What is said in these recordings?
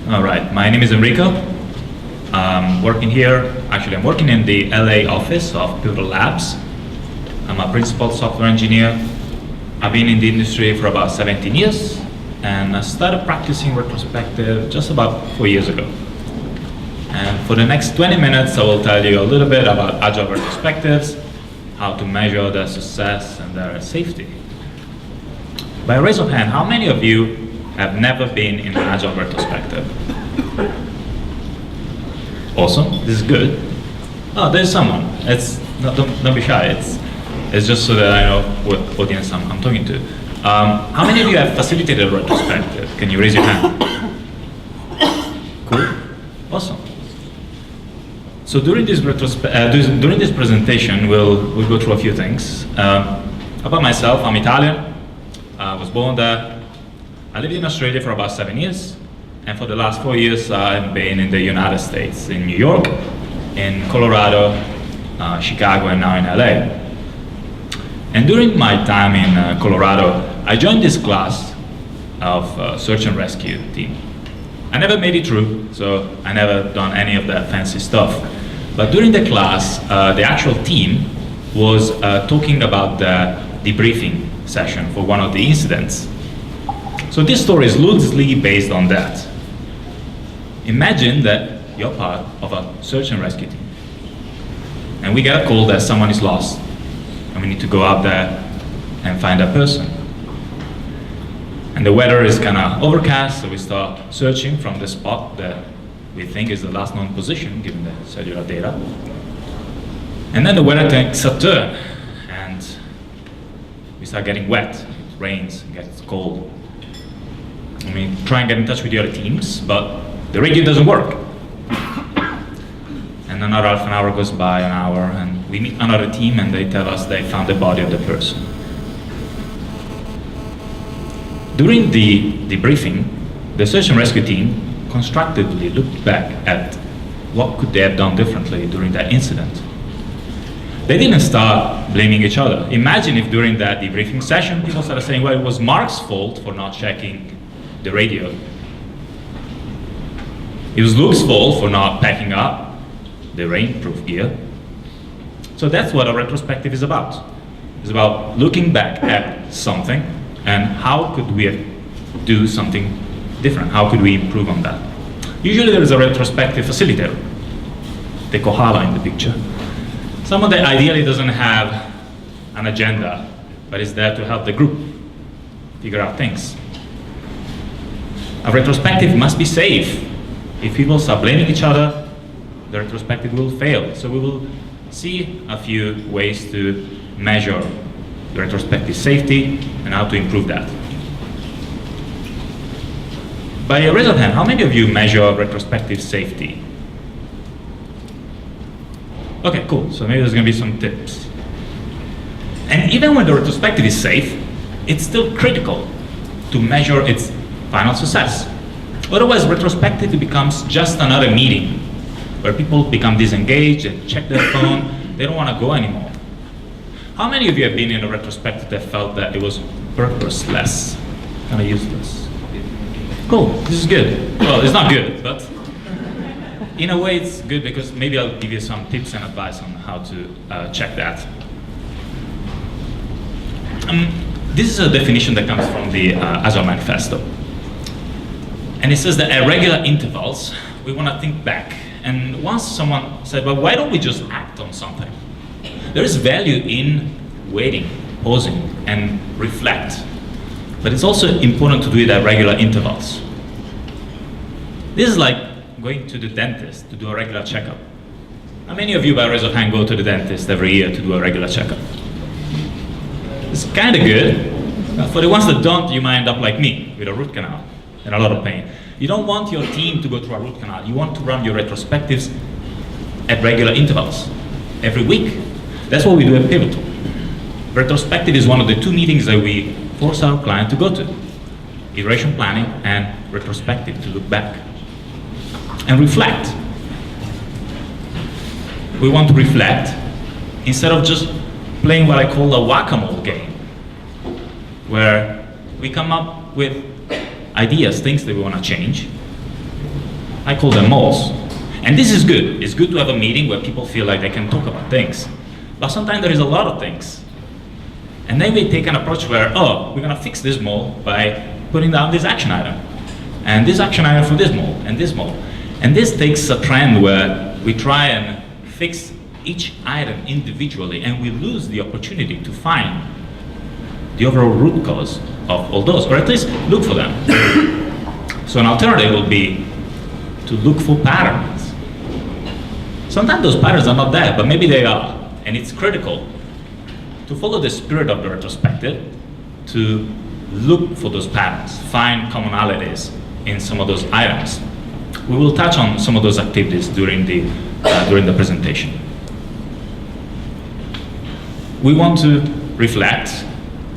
All right, my name is Enrico. I'm working in the LA office of Pivotal Labs. I'm a principal software engineer. I've been in the industry for about 17 years, and I started practicing retrospective just about 4 years ago. And for the next 20 minutes, I will tell you a little bit about agile retrospectives, how to measure their success and their safety. By a raise of hand, how many of you have never been in an agile retrospective? Awesome, this is good. Oh, there's someone. Don't be shy. It's just so that I know what audience I'm talking to. How many of you have facilitated a retrospective? Can you raise your hand? Cool, awesome. So during this presentation, we'll go through a few things. About myself, I'm Italian. I was born there. I lived in Australia for about 7 years, and for the last 4 years I've been in the United States, in New York, in Colorado, Chicago, and now in LA. And during my time in Colorado, I joined this class of search and rescue team. I never made it through, so I never done any of that fancy stuff. But during the class, the actual team was talking about the debriefing session for one of the incidents. So this story is loosely based on that. Imagine that you're part of a search and rescue team, and we get a call that someone is lost, and we need to go out there and find that person. And the weather is kind of overcast, so we start searching from the spot that we think is the last known position given the cellular data. And then the weather takes a turn, and we start getting wet. It rains, it gets cold. And we try and get in touch with the other teams, but the radio doesn't work. And another half an hour goes by, an hour, and we meet another team and they tell us they found the body of the person. During the debriefing, the search and rescue team constructively looked back at what could they have done differently during that incident. They didn't start blaming each other. Imagine if during that debriefing session, people started saying, well, it was Mark's fault for not checking the radio. It was Luke's fault for not packing up the rainproof gear. So that's what a retrospective is about. It's about looking back at something and how could we do something different? How could we improve on that? Usually there is a retrospective facilitator. The koala in the picture. Someone that ideally doesn't have an agenda, but is there to help the group figure out things. A retrospective must be safe. If people start blaming each other, the retrospective will fail. So we will see a few ways to measure the retrospective safety and how to improve that. By a raise of hand, how many of you measure retrospective safety? Okay, cool. So maybe there's going to be some tips. And even when the retrospective is safe, it's still critical to measure its final success. Otherwise, retrospective becomes just another meeting where people become disengaged and check their phone. They don't want to go anymore. How many of you have been in a retrospective that felt that it was purposeless, kind of useless? Cool, this is good. Well, it's not good, but in a way it's good because maybe I'll give you some tips and advice on how to check that. This is a definition that comes from the Agile Manifesto. And it says that at regular intervals, we want to think back. And once someone said, well, why don't we just act on something? There is value in waiting, pausing, and reflect. But it's also important to do it at regular intervals. This is like going to the dentist to do a regular checkup. How many of you, by raise of hand, go to the dentist every year to do a regular checkup? It's kind of good. For the ones that don't, you might end up like me, with a root canal and a lot of pain. You don't want your team to go through a root canal. You want to run your retrospectives at regular intervals, every week. That's what we do at Pivotal. Retrospective is one of the 2 meetings that we force our client to go to. Iteration planning and retrospective, to look back. And reflect. We want to reflect instead of just playing what I call a whack-a-mole game, where we come up with ideas, things that we want to change, I call them moles. And this is good. It's good to have a meeting where people feel like they can talk about things. But sometimes there is a lot of things. And then we take an approach where, oh, we're going to fix this mole by putting down this action item. And this action item for this mole, and this mole. And this takes a trend where we try and fix each item individually, and we lose the opportunity to find the overall root cause of all those, or at least look for them. So an alternative will be to look for patterns. Sometimes those patterns are not there, but maybe they are, and it's critical to follow the spirit of the retrospective, to look for those patterns, find commonalities in some of those items. We will touch on some of those activities during the presentation. We want to reflect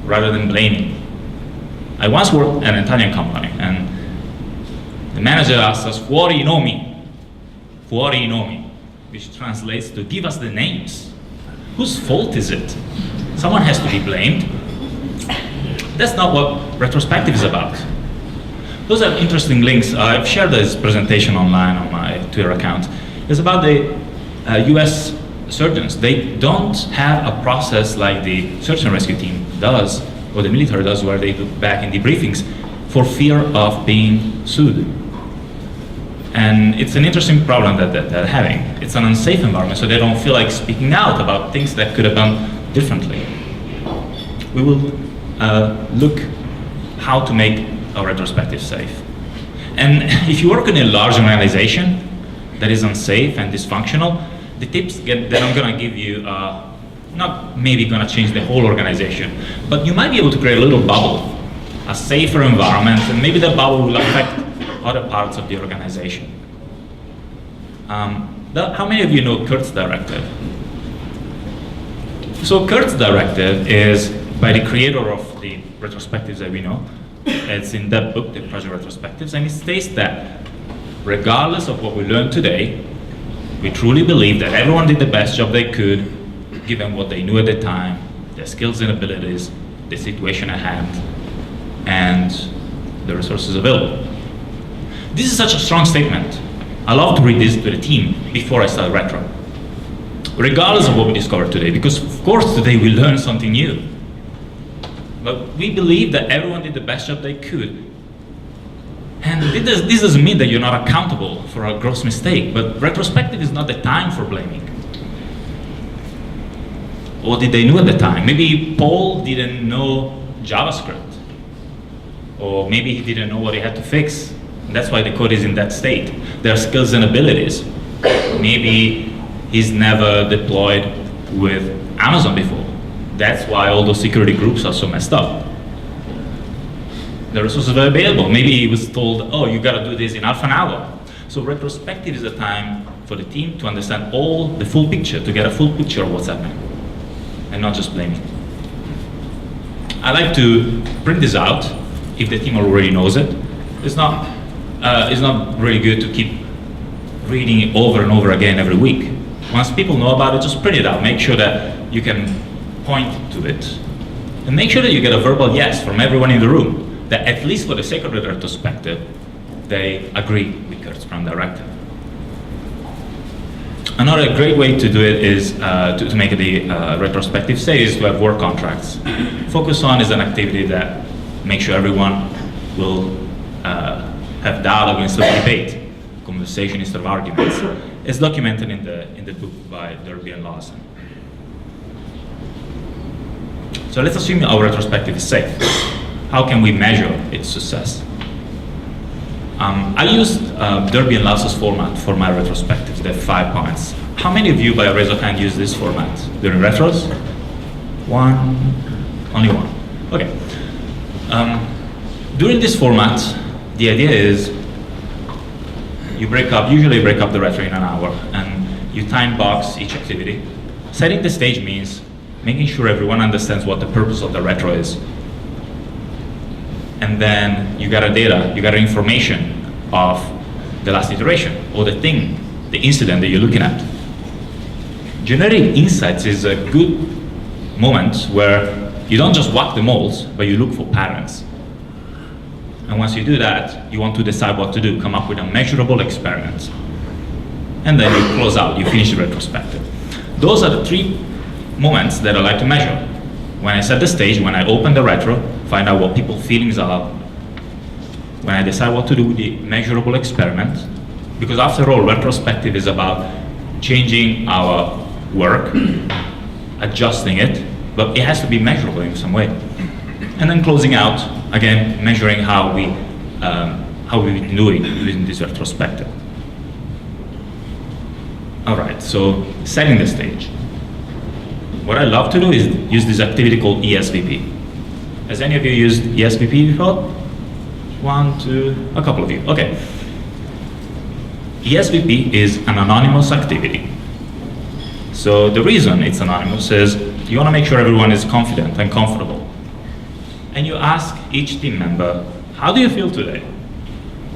rather than blaming. I once worked at an Italian company, and the manager asked us, "Fuori I nomi," "Fuori I nomi," which translates to "give us the names." Whose fault is it? Someone has to be blamed. That's not what retrospective is about. Those are interesting links. I've shared this presentation online on my Twitter account. It's about the US surgeons. They don't have a process like the search and rescue team does, or the military does, where they look back in debriefings for fear of being sued. And it's an interesting problem that they're having. It's an unsafe environment, so they don't feel like speaking out about things that could have done differently. We will look how to make a retrospective safe. And if you work in a large organization that is unsafe and dysfunctional, the tips that I'm gonna give you are not maybe gonna change the whole organization, but you might be able to create a little bubble, a safer environment, and maybe that bubble will affect other parts of the organization. How many of you know Kurt's directive? So Kurt's directive is by the creator of the retrospectives that we know. It's in that book, the Project Retrospectives, and it states that regardless of what we learned today, we truly believe that everyone did the best job they could, given what they knew at the time, their skills and abilities, the situation at hand, and the resources available. This is such a strong statement. I love to read this to the team before I start retro. Regardless of what we discovered today, because of course today we learned something new. But we believe that everyone did the best job they could. And this doesn't mean that you're not accountable for a gross mistake, but retrospective is not the time for blaming. What did they know at the time? Maybe Paul didn't know JavaScript, or maybe he didn't know what he had to fix. And that's why the code is in that state. There are skills and abilities. Maybe he's never deployed with Amazon before. That's why all those security groups are so messed up. The resources are available. Maybe he was told, oh, you gotta do this in half an hour. So retrospective is a time for the team to understand the full picture, to get a full picture of what's happening, and not just blaming. I like to print this out if the team already knows it. It's not really good to keep reading it over and over again every week. Once people know about it, just print it out. Make sure that you can point to it. And make sure that you get a verbal yes from everyone in the room, that at least for the sake of the retrospective, they agree with Kurt's Scrum directive. Another great way to do it is to make the retrospective safe is to have work contracts. Focus on is an activity that makes sure everyone will have dialogue instead of debate, conversation instead of arguments. It's documented in the book by Derby and Lawson. So let's assume our retrospective is safe. How can we measure its success? I used Derby and Lawson's format for my retrospectives, the 5 points. How many of you, by a raise of hand, use this format during retros? One, only one. Okay. During this format, the idea is you usually break up the retro in an hour, and you time box each activity. Setting the stage means making sure everyone understands what the purpose of the retro is. And then you got data, you got information of the last iteration, or the incident that you're looking at. Generating insights is a good moment where you don't just whack the moles, but you look for patterns. And once you do that, you want to decide what to do, come up with a measurable experiment. And then you close out, you finish the retrospective. Those are the 3 moments that I like to measure. When I set the stage, when I open the retro, find out what people's feelings are, when I decide what to do with the measurable experiment, because after all, retrospective is about changing our work, adjusting it, but it has to be measurable in some way. And then closing out, again, measuring how we've been doing in this retrospective. All right, so setting the stage. What I love to do is use this activity called ESVP. Has any of you used ESVP before? 1, 2, a couple of you, okay. ESVP is an anonymous activity. So the reason it's anonymous is you want to make sure everyone is confident and comfortable. And you ask each team member, how do you feel today?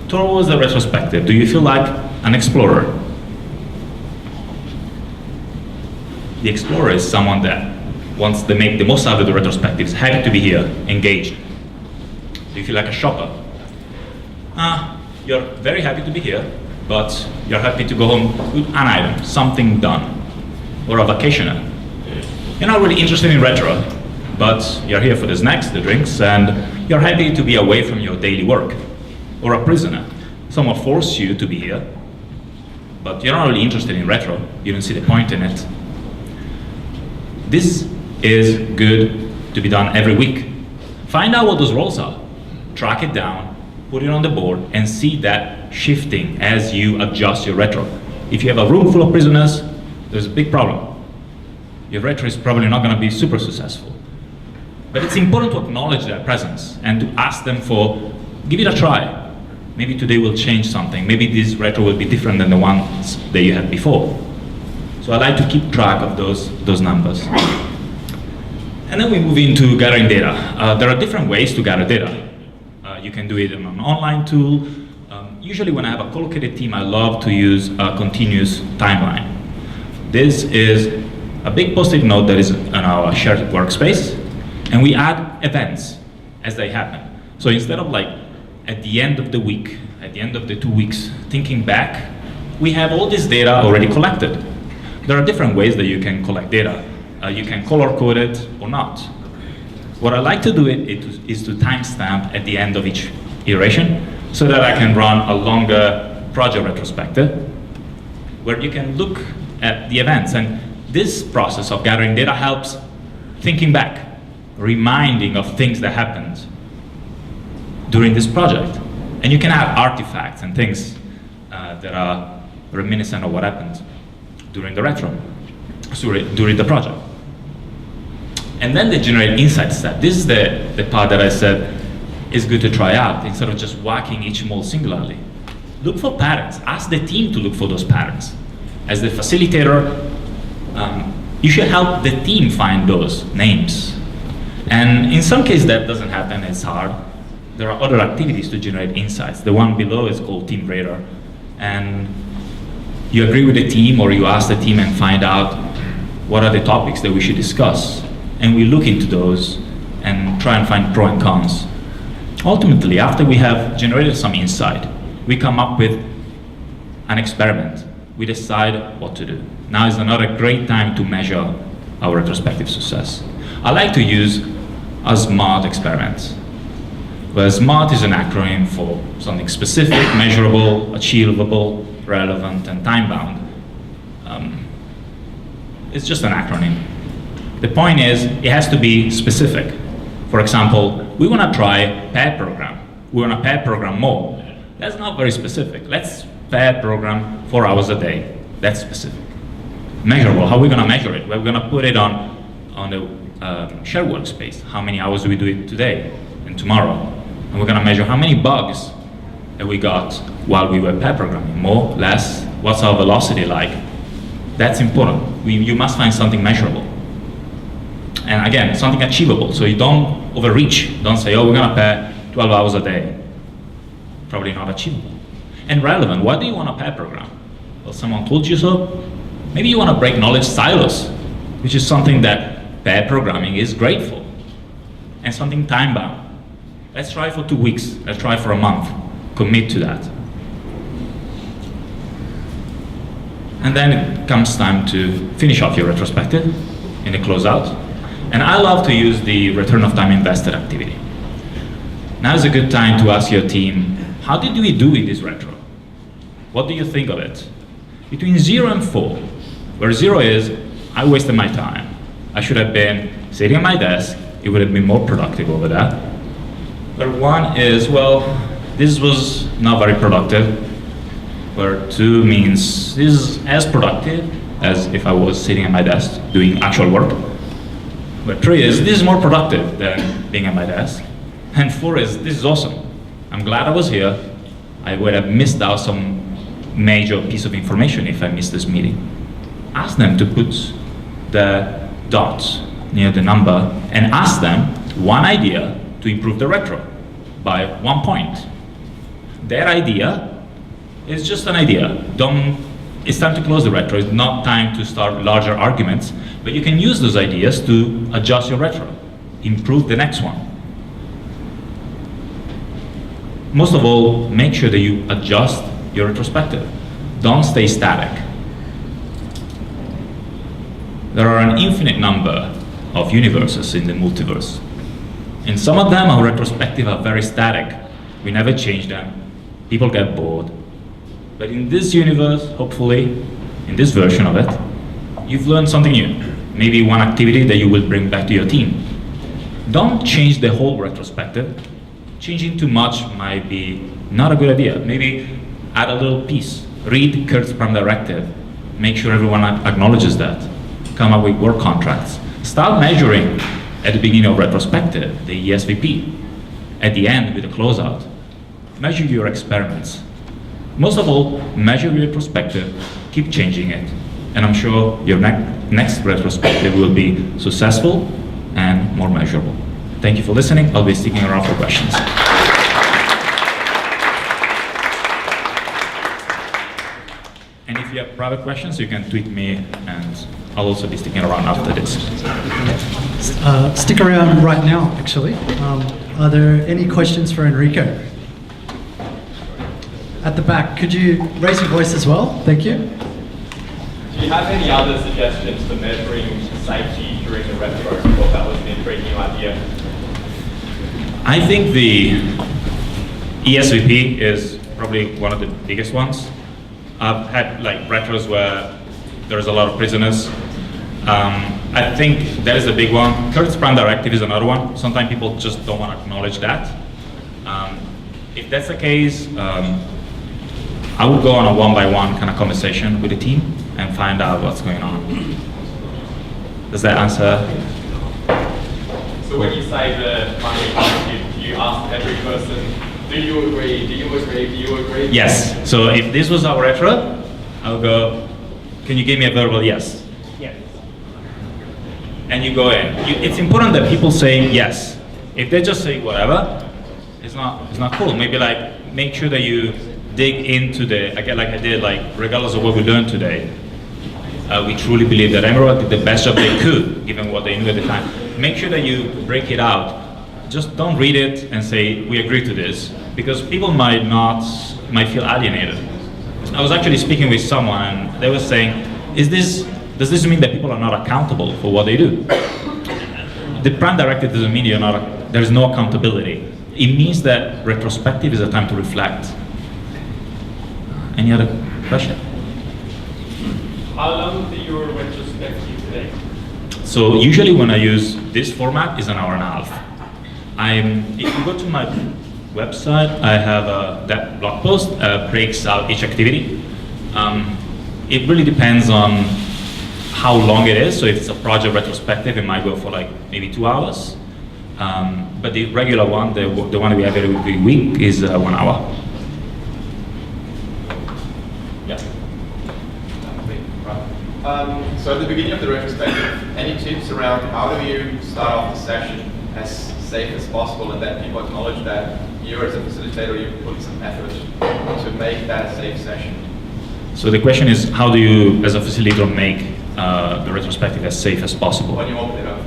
Towards the retrospective, do you feel like an explorer? The explorer is someone that wants to make the most out of the retrospectives, happy to be here, engaged. Do you feel like a shopper? You're very happy to be here, but you're happy to go home with an item, something done. Or a vacationer. You're not really interested in retro, but you're here for the snacks, the drinks, and you're happy to be away from your daily work. Or a prisoner. Someone forced you to be here, but you're not really interested in retro. You don't see the point in it. This is good to be done every week. Find out what those roles are. Track it down, put it on the board, and see that shifting as you adjust your retro. If you have a room full of prisoners, there's a big problem. Your retro is probably not going to be super successful. But it's important to acknowledge their presence and to ask them for, give it a try. Maybe today will change something. Maybe this retro will be different than the ones that you had before. So I like to keep track of those numbers. And then we move into gathering data. There are different ways to gather data. You can do it in an online tool. Usually when I have a co-located team, I love to use a continuous timeline. This is a big post-it note that is on our shared workspace, and we add events as they happen. So instead of like at the end of the week, at the end of the 2 weeks, thinking back, we have all this data already collected. There are different ways that you can collect data. You can color code it or not. What I like to do is to timestamp at the end of each iteration so that I can run a longer project retrospective where you can look at the events. And this process of gathering data helps thinking back, reminding of things that happened during this project. And you can have artifacts and things that are reminiscent of what happened during the retro, during the project. And then the generate insight step. This is the part that I said is good to try out instead of just whacking each mold singularly. Look for patterns. Ask the team to look for those patterns. As the facilitator, you should help the team find those names. And in some cases that doesn't happen, it's hard. There are other activities to generate insights. The one below is called Team Radar. And you agree with the team or you ask the team and find out what are the topics that we should discuss. And we look into those and try and find pros and cons. Ultimately, after we have generated some insight, we come up with an experiment. We decide what to do. Now is another great time to measure our retrospective success. I like to use a SMART experiment. Where SMART is an acronym for something specific, measurable, achievable, relevant, and time-bound. It's just an acronym. The point is, it has to be specific. For example, we want to try pair program. We want to pair program more. That's not very specific. Let's pair program 4 hours a day. That's specific. Measurable. How are we going to measure it? We're going to put it on the shared workspace. How many hours do we do it today and tomorrow? And we're going to measure how many bugs that we got while we were pair programming. More, less, what's our velocity like? That's important. You must find something measurable. And again, something achievable. So you don't overreach. Don't say, oh, we're going to pair 12 hours a day. Probably not achievable. And relevant. Why do you want to pair program? Well, someone told you so. Maybe you want to break knowledge silos, which is something that pair programming is great for. And something time-bound. Let's try for 2 weeks. Let's try for a month. Commit to that. And then it comes time to finish off your retrospective in the closeout. And I love to use the return of time invested activity. Now is a good time to ask your team, how did we do in this retro? What do you think of it? Between 0 and 4, where 0 is, I wasted my time. I should have been sitting at my desk. It would have been more productive over that. Where 1 is, well, this was not very productive. Where 2 means this is as productive as if I was sitting at my desk doing actual work. Where 3 is, this is more productive than being at my desk. And 4 is, this is awesome. I'm glad I was here. I would have missed out some major piece of information if I missed this meeting. Ask them to put the dots near the number and ask them one idea to improve the retro by 1 point. Their idea is just an idea. It's time to close the retro. It's not time to start larger arguments, but you can use those ideas to adjust your retro, improve the next one. Most of all, make sure that you adjust your retrospective. Don't stay static. There are an infinite number of universes in the multiverse. In some of them, our retrospectives are very static. We never change them. People get bored. But in this universe, hopefully, in this version of it, you've learned something new. Maybe one activity that you will bring back to your team. Don't change the whole retrospective. Changing too much might be not a good idea. Maybe add a little piece. Read Kurt's Scrum Directive. Make sure everyone acknowledges that. Come up with work contracts. Start measuring at the beginning of retrospective, the ESVP. At the end, with a closeout. Measure your experiments. Most of all, measure your retrospective, keep changing it, and I'm sure your next retrospective will be successful and more measurable. Thank you for listening. I'll be sticking around for questions. And if you have private questions, you can tweet me, and I'll also be sticking around after this. Stick around right now, actually. Are there any questions for Enrico? At the back, could you raise your voice as well? Thank you. Do you have any other suggestions for measuring safety during the retro? I thought that was an intriguing idea. I think the ESVP is probably one of the biggest ones. I've had like retros where there's a lot of prisoners. I think that is a big one. Kurt's Scrum Directive is another one. Sometimes people just don't want to acknowledge that. If that's the case, I would go on a one-by-one kind of conversation with the team and find out what's going on. Does that answer? So when you say the finding positive, do you ask every person, do you agree, do you agree, do you agree? Yes. So if this was our retro, I would go, can you give me a verbal yes? Yes. And you go in. It's important that people say yes. If they just say whatever, it's not cool. Maybe like make sure that you dig into again, like I did, like regardless of what we learned today, we truly believe that everyone did the best job they could, given what they knew at the time. Make sure that you break it out. Just don't read it and say, we agree to this, because people might feel alienated. I was actually speaking with someone, and they were saying, does this mean that people are not accountable for what they do? The Scrum Directive doesn't mean there's no accountability. It means that retrospective is a time to reflect. Any other question? How long do your retrospective take? So usually when I use this format, is an hour and a half. If you go to my website, I have that blog post breaks out each activity. It really depends on how long it is. So if it's a project retrospective, it might go for like maybe 2 hours. But the regular one, the one we have every week, is 1 hour. So at the beginning of the retrospective, any tips around how do you start off the session as safe as possible and that people acknowledge that you as a facilitator, you put some effort to make that a safe session? So the question is, how do you, as a facilitator, make the retrospective as safe as possible? When you open it up.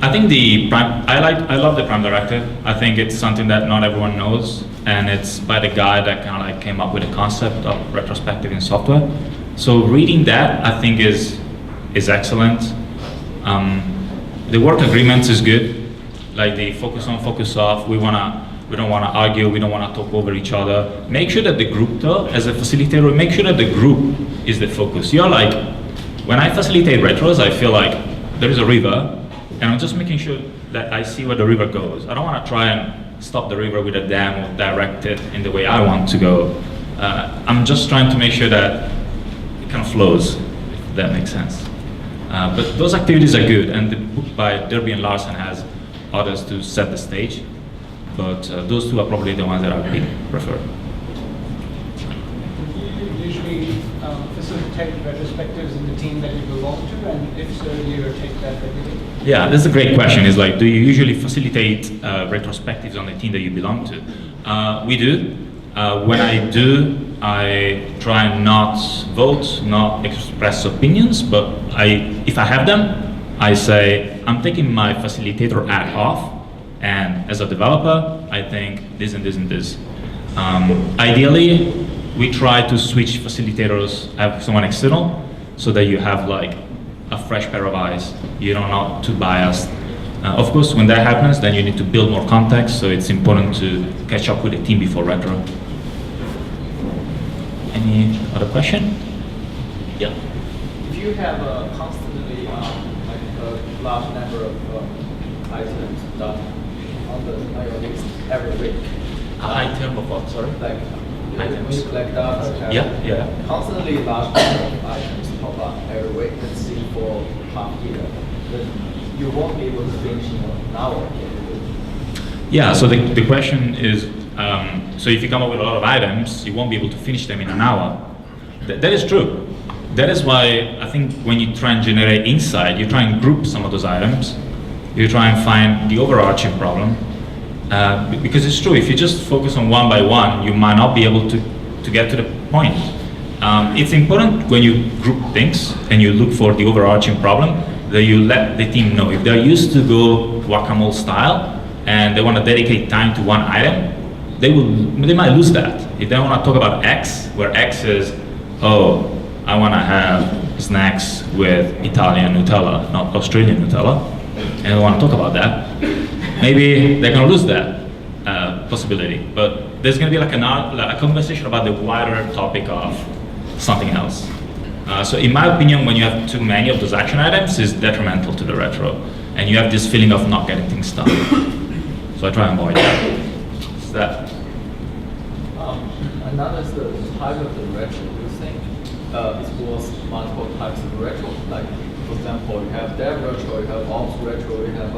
I think I love the prime directive. I think it's something that not everyone knows, and it's by the guy that kind of like came up with the concept of retrospective in software. So reading that, I think is excellent. The work agreements is good, like the focus on, focus off. We don't want to argue. We don't want to talk over each other. Make sure that the group, though, as a facilitator, make sure that the group is the focus. You're like, when I facilitate retros, I feel like there is a river, and I'm just making sure that I see where the river goes. I don't want to try and stop the river with a dam or direct it in the way I want to go. I'm just trying to make sure that it kind of flows, if that makes sense. But those activities are good, and the book by Derby and Larson has others to set the stage. But those two are probably the ones that I would prefer. Do you usually facilitate retrospectives in the team that you belong to, and if so, do you take that regularly? Yeah, that's a great question. Is like, do you usually facilitate retrospectives on the team that you belong to? We do. When I do, I try and not vote, not express opinions, but if I have them, I say, I'm taking my facilitator hat off, and as a developer, I think this and this and this. Ideally, we try to switch facilitators, have someone external, so that you have like a fresh pair of eyes. You're not too biased. Of course, when that happens, then you need to build more context, so it's important to catch up with the team before retro. Any other question? Yeah. If you have constantly like a large number of items done on your list every week. Item of what? Sorry. Like Items. when you collect data, Yeah. constantly large number of items pop up every week. Let's see for half year, then you won't be able to finish in an hour. Yeah. So the question is, so if you come up with a lot of items, you won't be able to finish them in an hour. That is true. That is why I think when you try and generate insight, you try and group some of those items. You try and find the overarching problem. Because it's true, if you just focus on one by one, you might not be able to get to the point. It's important when you group things and you look for the overarching problem that you let the team know. If they're used to go whack-a-mole style and they want to dedicate time to one item, they might lose that. If they want to talk about X, where X is, oh, I want to have snacks with Italian Nutella, not Australian Nutella, and they want to talk about that, maybe they're going to lose that possibility. But there's going to be like a conversation about the wider topic of something else. So in my opinion, when you have too many of those action items, it's detrimental to the retro. And you have this feeling of not getting things done. So I try and avoid that. It's that. Another is the type of the retro. Do you think it was multiple types of retro? Like, for example, you have dev retro, you have ops retro, you have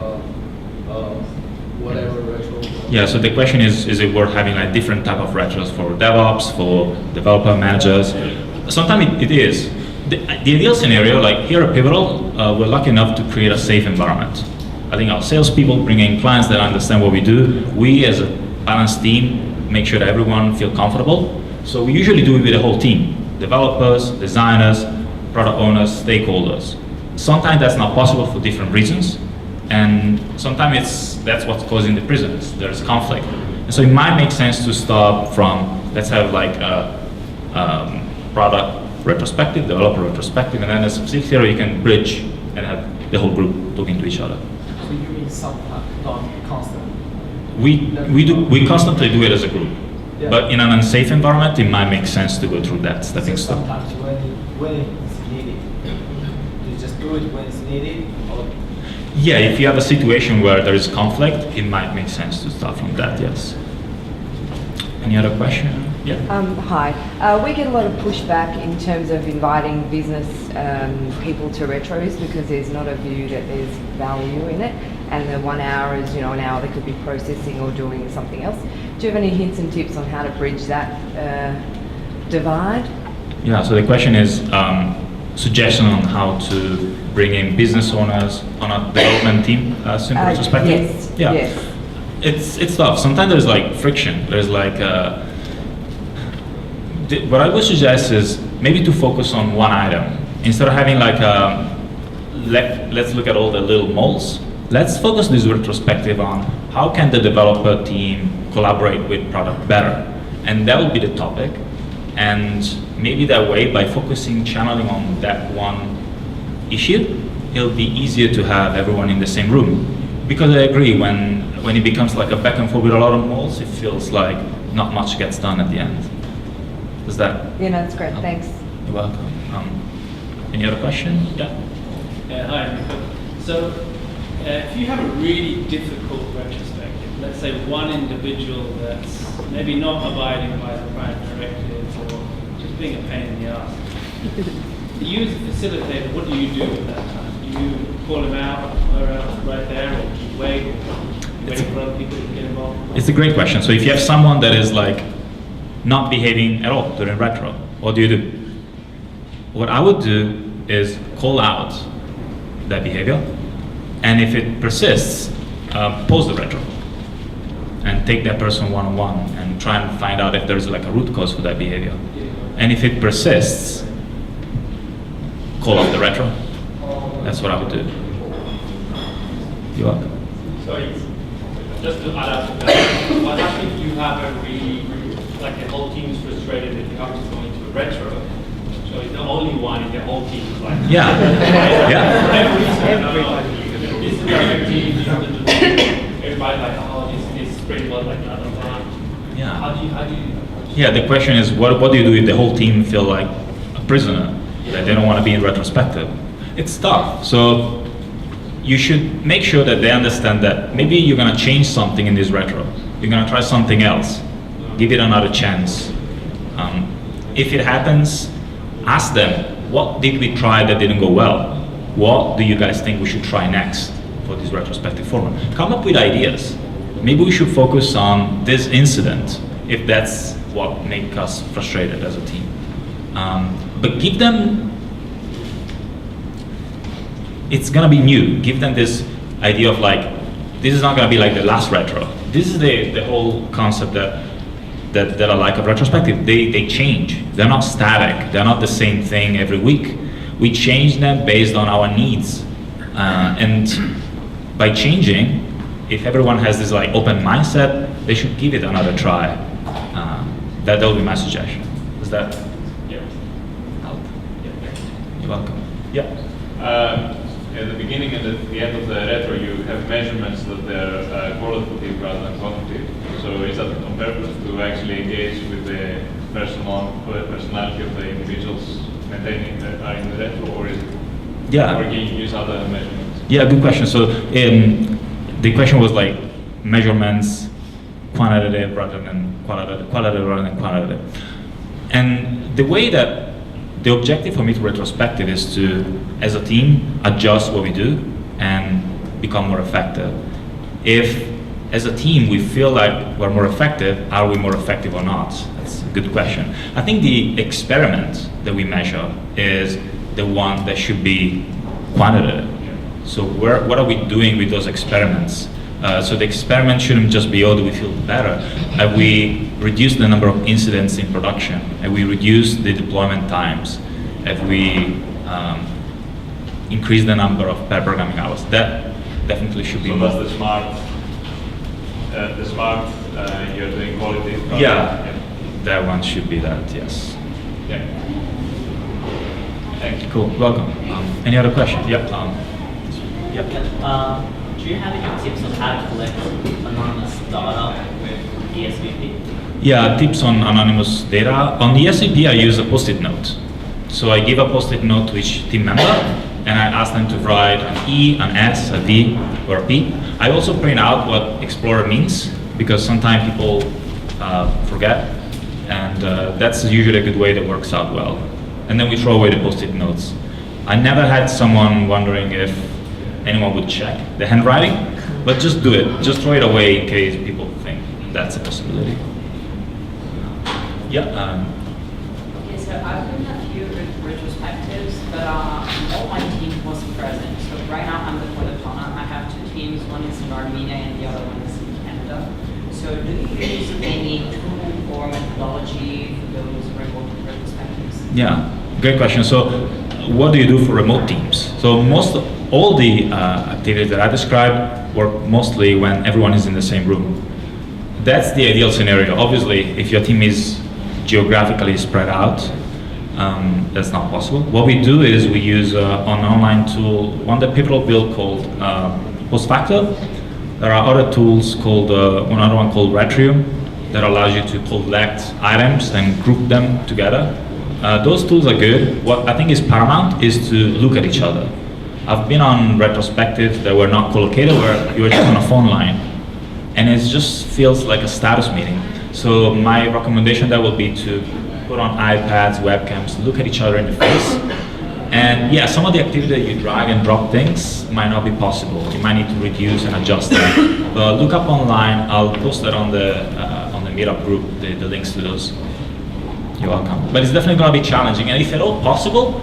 whatever retro. Yeah, so the question is it worth having like different type of retros for DevOps, for developer managers? Sometimes it is. The ideal scenario, like here at Pivotal, we're lucky enough to create a safe environment. I think our salespeople bring in clients that understand what we do. We as a balanced team make sure that everyone feel comfortable. So we usually do it with the whole team. Developers, designers, product owners, stakeholders. Sometimes that's not possible for different reasons. And sometimes that's what's causing the prisons. There's conflict. And so it might make sense to start from, let's have like a product retrospective, developer retrospective, and then as a facilitator you can bridge and have the whole group talking to each other. So you mean sometimes, not constantly? We constantly do it as a group. Yeah. But in an unsafe environment, it might make sense to go through that stepping stone. Sometimes when it's needed, you just do it when it's needed, or Yeah, if you have a situation where there is conflict, it might make sense to start from that, yes. Any other question? Yeah. Hi. We get a lot of pushback in terms of inviting business people to retros because there's not a view that there's value in it, and the 1 hour is, an hour that could be processing or doing something else. Do you have any hints and tips on how to bridge that divide? Yeah, so the question is suggestion on how to bring in business owners on a development team simple retrospective? Yes. Yeah. Yes. It's tough. Sometimes there's like friction. There's like what I would suggest is maybe to focus on one item instead of having like let's look at all the little moles. let's focus this retrospective on how can the developer team collaborate with product better, and that will be the topic. And maybe that way, by focusing, channeling on that one issue, it'll be easier to have everyone in the same room. Because I agree, when it becomes like a back and forth with a lot of moles, it feels like not much gets done at the end. Does that? Yeah, no, that's great. Thanks. You're welcome. Any other question? Yeah. Hi, Enrico. So, if you have a really difficult retrospective, let's say one individual that's maybe not abiding by the prime directives or just being a pain in the ass, you as a facilitator, what do you do at that time? Do you call him out right there, or do you wait for other people to get involved? It's a great question. So if you have someone that is like not behaving at all during retro, what do you do? What I would do is call out that behavior, and if it persists, pause the retro and take that person one-on-one and try and find out if there's like a root cause for that behavior. And if it persists, call off the retro. That's what I would do. You're welcome. Sorry, just to add up to that, what happens if you have a really, like the whole team is frustrated that you have to go into a retro? So it's not only one, it's the whole team. It's like, Yeah. Yeah. Everybody. This is the team, everybody like, oh, this sprint was like another time. Yeah. How do you Yeah, the question is, what do you do if the whole team feel like a prisoner, that they don't want to be in retrospective? It's tough. So you should make sure that they understand that maybe you're going to change something in this retro. You're going to try something else. Give it another chance. If it happens, ask them, what did we try that didn't go well? What do you guys think we should try next for this retrospective forum? Come up with ideas. Maybe we should focus on this incident if that's what makes us frustrated as a team. But give them, it's gonna be new. Give them this idea of like, this is not gonna be like the last retro. This is the whole concept that I like of retrospective. They change. They're not static. They're not the same thing every week. We change them based on our needs. And by changing, if everyone has this like open mindset, they should give it another try. That will be my suggestion. Is that? Yeah. Help? Yeah. You're welcome. Yeah. At the beginning and at the end of the retro, you have measurements that they're qualitative rather than quantitative. So is that on purpose to actually engage with the personality of the individuals maintaining that are in the retro, or is it? Yeah. Or can you use other measurements? Yeah, good question. So the question was like measurements, quantitative rather than qualitative rather than quantitative. And the way that the objective for me to retrospective is to, as a team, adjust what we do and become more effective. If, as a team, we feel like we're more effective, are we more effective or not? That's a good question. I think the experiment that we measure is the one that should be quantitative. So what are we doing with those experiments? So the experiment shouldn't just be, oh, do we feel better? Have we reduced the number of incidents in production? Have we reduced the deployment times? Have we increased the number of pair programming hours? That definitely should be so more. That's the smart, you're doing quality. Yeah, that one should be that, yes. Yeah. Thank you. Cool, welcome. Any other questions? Yep. Yep. Do you have any tips on how to collect anonymous data with ESVP? Yeah, tips on anonymous data. On the SVP, I use a post-it note. So I give a post-it note to each team member, and I ask them to write an E, an S, a V, or a P. I also print out what Explorer means, because sometimes people forget, and that's usually a good way that works out well. And then we throw away the post-it notes. I never had someone wondering if anyone would check the handwriting, but just do it. Just throw it away in case people think that's a possibility. Yeah. Okay, so I've done a few retrospectives, but all my team was present. So right now I'm the product owner. I have two teams. One is in Armenia and the other one is in Canada. So do you use any tool or methodology for those remote retrospectives? Yeah, great question. So what do you do for remote teams? So all the activities that I described work mostly when everyone is in the same room. That's the ideal scenario. Obviously, if your team is geographically spread out, that's not possible. What we do is we use an online tool, one that people built called Postfactor. There are other tools called, another one called Retrospectives that allows you to collect items and group them together. Those tools are good. What I think is paramount is to look at each other. I've been on retrospectives that were not collocated, where you were just on a phone line, and it just feels like a status meeting. So my recommendation there will be to put on iPads, webcams, look at each other in the face. And yeah, some of the activity that you drag and drop things might not be possible. You might need to reduce and adjust them. But look up online. I'll post that on the meetup group, the links to those. You're welcome. But it's definitely going to be challenging. And if at all possible,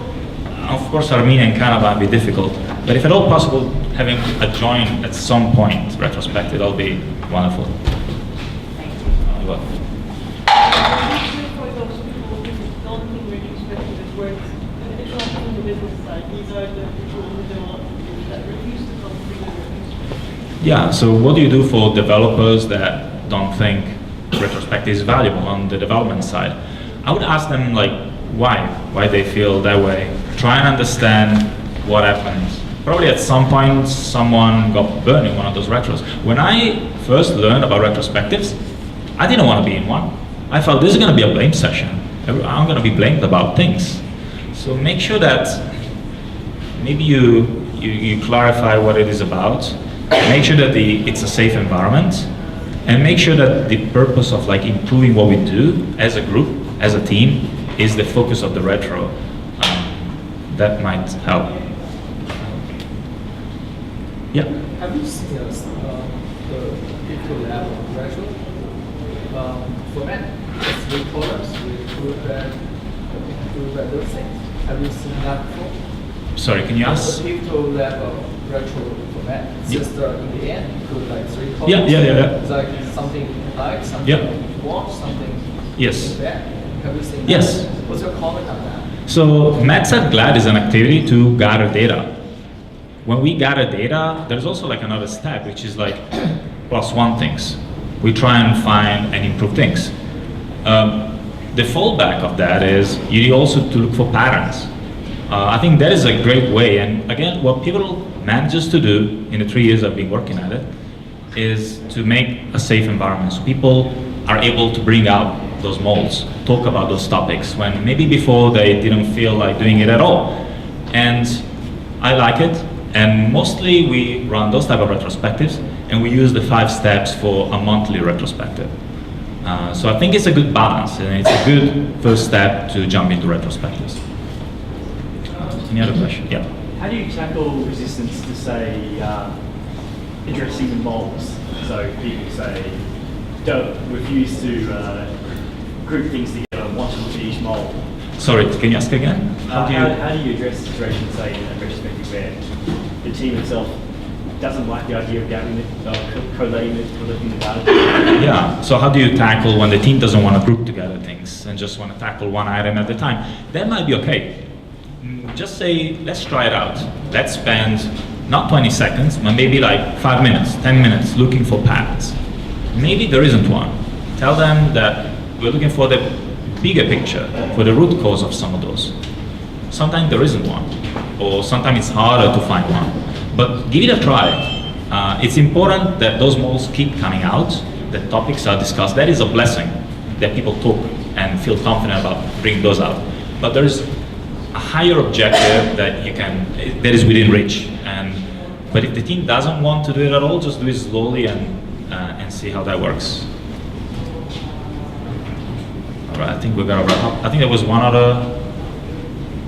of course Armenia and Canada might be difficult, but if at all possible, having a join at some point, retrospective, that'll be wonderful. You're welcome. For those people who don't think retrospective works, it's not from the business side. These are the people who develop that refuse to come to the retrospective. Yeah, so what do you do for developers that don't think retrospective is valuable on the development side? I would ask them why they feel that way. Try and understand what happened. Probably at some point someone got burned in one of those retros. When I first learned about retrospectives, I didn't want to be in one. I felt this is going to be a blame session. I'm going to be blamed about things. So make sure that maybe you clarify what it is about. Make sure that it's a safe environment, and make sure that the purpose of improving what we do as a group, as a team, is the focus of the retro. That might help. Yeah. Have you seen the people level retro format? It's 3 columns with group those things. Have you seen that before? Sorry, can you ask? The people level retro format. It's just in the end, you put 3 columns. Yeah. It's like something you like, something you want, something Yes. bad. Have you seen that? Yes. What's your comment on that? So Matt at Glad is an activity to gather data. When we gather data, there's also another step, which is +1 things. We try and find and improve things. The fallback of that is you need also to look for patterns. I think that is a great way, and again, what people manage to do in the 3 years I've been working at it is to make a safe environment, so people are able to bring out those molds, talk about those topics, when maybe before they didn't feel like doing it at all. And I like it, and mostly we run those type of retrospectives, and we use the 5 steps for a monthly retrospective. So I think it's a good balance, and it's a good first step to jump into retrospectives. Any other question? Yeah. How do you tackle resistance to, say, addressing the molds? So people say, don't refuse to group things together, want to look at each mold. Sorry, can you ask again? How do you address the situation, say, in a retrospective where the team itself doesn't like the idea of gathering it, collating it, collecting the data? Yeah, so how do you tackle when the team doesn't want to group together things and just want to tackle one item at a time? That might be okay. Just say, let's try it out. Let's spend not 20 seconds, but maybe 5 minutes, 10 minutes looking for patterns. Maybe there isn't one. Tell them that we're looking for the bigger picture, for the root cause of some of those. Sometimes there isn't one, or sometimes it's harder to find one. But give it a try. It's important that those molds keep coming out, that topics are discussed. That is a blessing, that people talk and feel confident about bringing those out. But there is a higher objective that that is within reach. But if the team doesn't want to do it at all, just do it slowly and see how that works. All right, I think we're gonna wrap up. I think there was one other.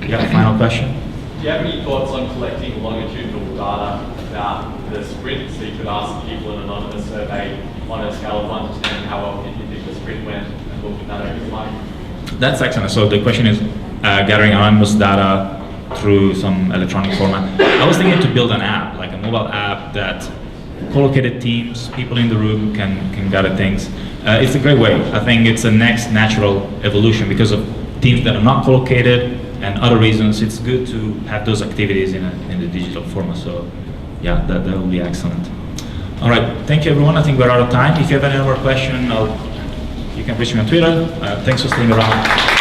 You got a final question? Do you have any thoughts on collecting longitudinal data about the sprint? So you could ask people an anonymous survey on a scale of 1 to 10 how well you think the sprint went, and look at that over time. That's excellent. So the question is gathering anonymous data through some electronic format. I was thinking to build an app, like a mobile app that collocated teams, people in the room can gather things. It's a great way. I think it's the next natural evolution because of teams that are not collocated and other reasons, it's good to have those activities in the digital format. So yeah, that will be excellent. All right, thank you everyone. I think we're out of time. If you have any more question, you can reach me on Twitter. Thanks for staying around.